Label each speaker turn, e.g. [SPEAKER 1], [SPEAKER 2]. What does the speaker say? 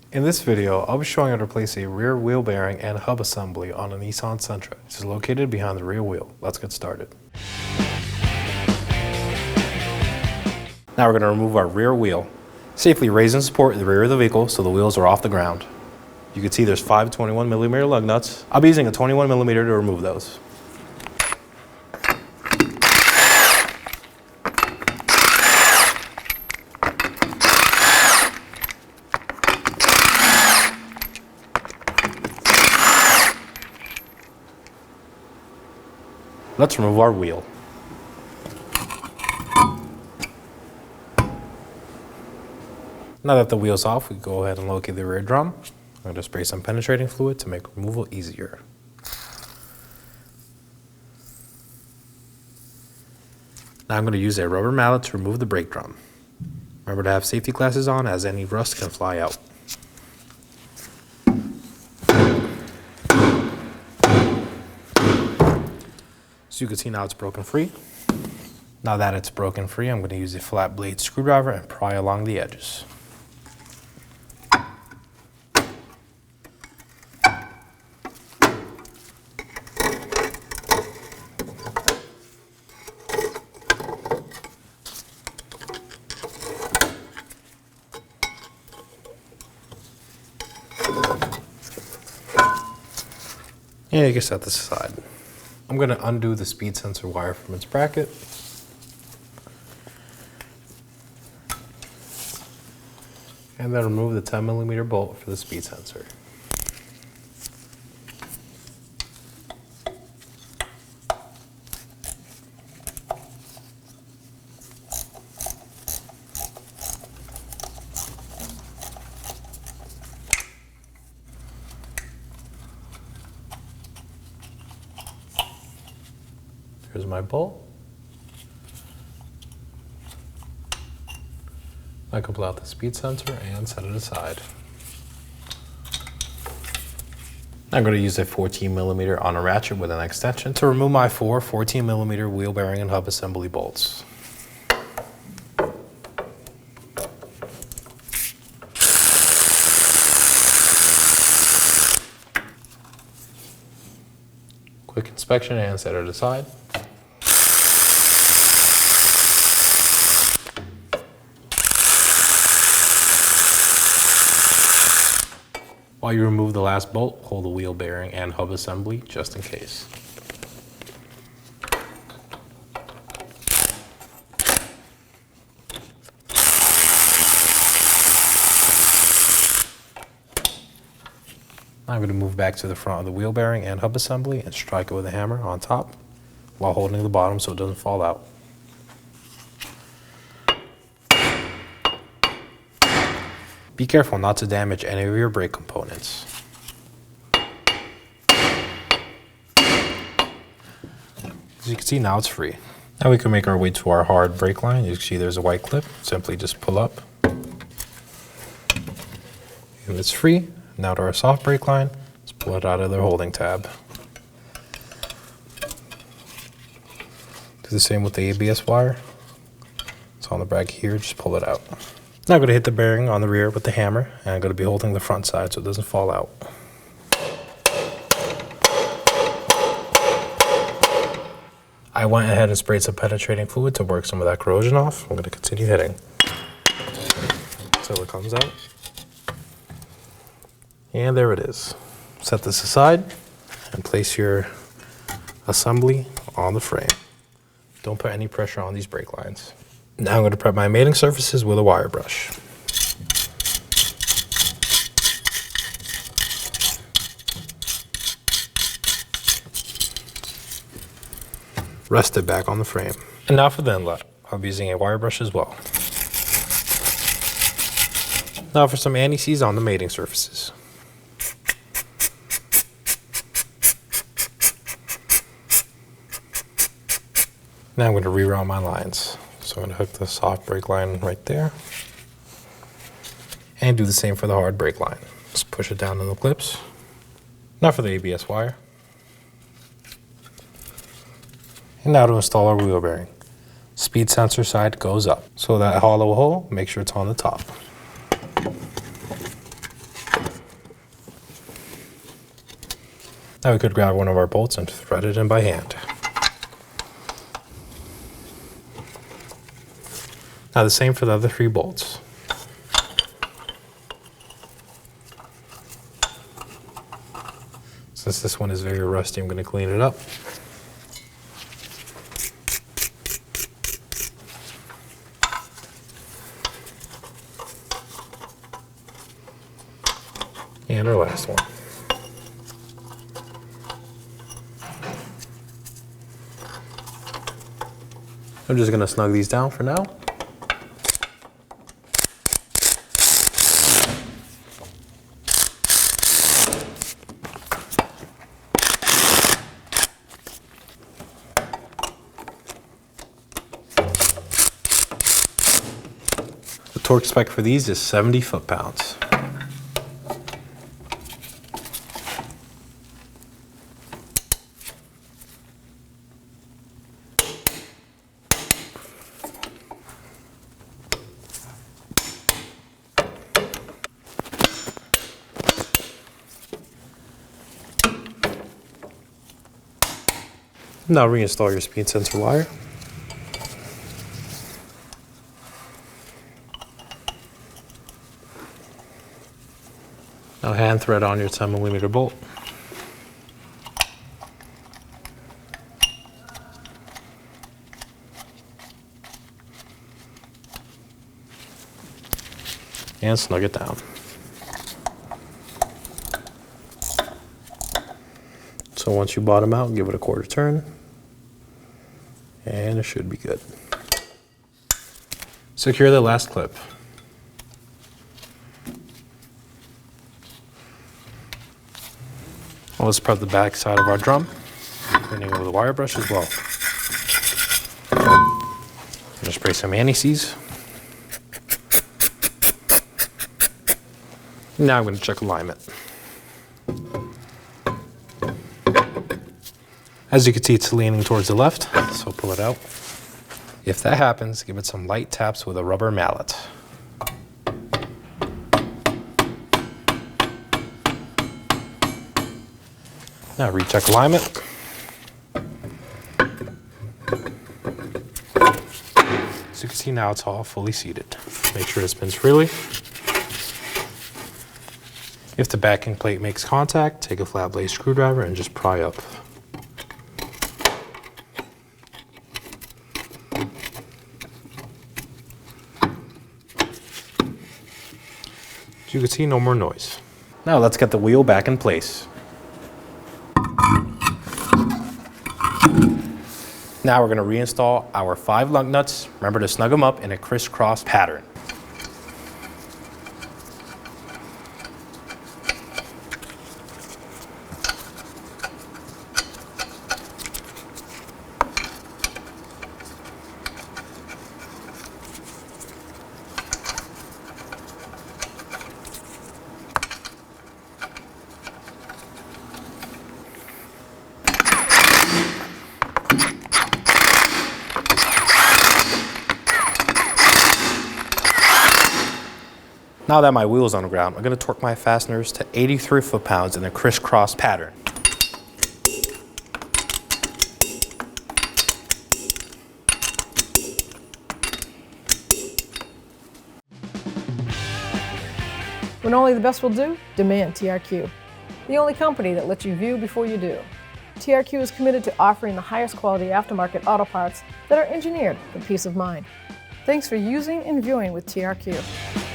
[SPEAKER 1] In this video, I'll be showing how to replace a rear wheel bearing and hub assembly on a Nissan Sentra. This is located behind the rear wheel. Let's get started. Now we're going to remove our rear wheel. Safely raise and support the rear of the vehicle so the wheels are off the ground. You can see there's 5 21mm lug nuts. I'll be using a 21mm to remove those. Let's remove our wheel. Now that the wheel's off, we go ahead and locate the rear drum. I'm going to spray some penetrating fluid to make removal easier. Now I'm going to use a rubber mallet to remove the brake drum. Remember to have safety glasses on, as any rust can fly out. So you can see now it's broken free. Now that it's broken free, I'm going to use a flat blade screwdriver and pry along the edges. And you can set this aside. I'm going to undo the speed sensor wire from its bracket. And then remove the 10mm bolt for the speed sensor. Here's my bolt. I can pull out the speed sensor and set it aside. I'm going to use a 14mm on a ratchet with an extension to remove my 4 14mm wheel bearing and hub assembly bolts. Quick inspection and set it aside. While you remove the last bolt, hold the wheel bearing and hub assembly just in case. Now I'm going to move back to the front of the wheel bearing and hub assembly and strike it with a hammer on top while holding the bottom so it doesn't fall out. Be careful not to damage any of your brake components. As you can see, now it's free. Now we can make our way to our hard brake line. You can see there's a white clip. Simply just pull up. And it's free. Now to our soft brake line, let's pull it out of the holding tab. Do the same with the ABS wire. It's on the bracket here, just pull it out. Now I'm going to hit the bearing on the rear with the hammer, and I'm going to be holding the front side so it doesn't fall out. I went ahead and sprayed some penetrating fluid to work some of that corrosion off. I'm going to continue hitting until it comes out. And there it is. Set this aside and place your assembly on the frame. Don't put any pressure on these brake lines. Now I'm going to prep my mating surfaces with a wire brush. Rest it back on the frame. And now for the inlet. I'll be using a wire brush as well. Now for some anti-seize on the mating surfaces. Now I'm going to reroute my lines. So I'm going to hook the soft brake line right there. And do the same for the hard brake line. Just push it down in the clips. Now for the ABS wire. And now to install our wheel bearing. Speed sensor side goes up. So that hollow hole, make sure it's on the top. Now we could grab one of our bolts and thread it in by hand. Now the same for the other 3 bolts. Since this one is very rusty, I'm going to clean it up. And our last one. I'm just going to snug these down for now. The torque spec for these is 70 foot-pounds. Now reinstall your speed sensor wire. Now hand thread on your 10mm bolt. And snug it down. So once you bottom out, give it a quarter turn. And it should be good. Secure the last clip. Well, let's prep the back side of our drum, cleaning over the wire brush as well. I'm gonna spray some anti-seize. Now I'm going to check alignment. As you can see, it's leaning towards the left, so pull it out. If that happens, give it some light taps with a rubber mallet. Now recheck alignment. As you can see now, it's all fully seated. Make sure it spins freely. If the backing plate makes contact, take a flat blade screwdriver and just pry up. As you can see, no more noise. Now let's get the wheel back in place. Now we're going to reinstall our 5 lug nuts. Remember to snug them up in a crisscross pattern. Now that my wheel is on the ground, I'm going to torque my fasteners to 83 foot-pounds in a crisscross pattern.
[SPEAKER 2] When only the best will do, demand TRQ. The only company that lets you view before you do. TRQ is committed to offering the highest quality aftermarket auto parts that are engineered for peace of mind. Thanks for using and viewing with TRQ.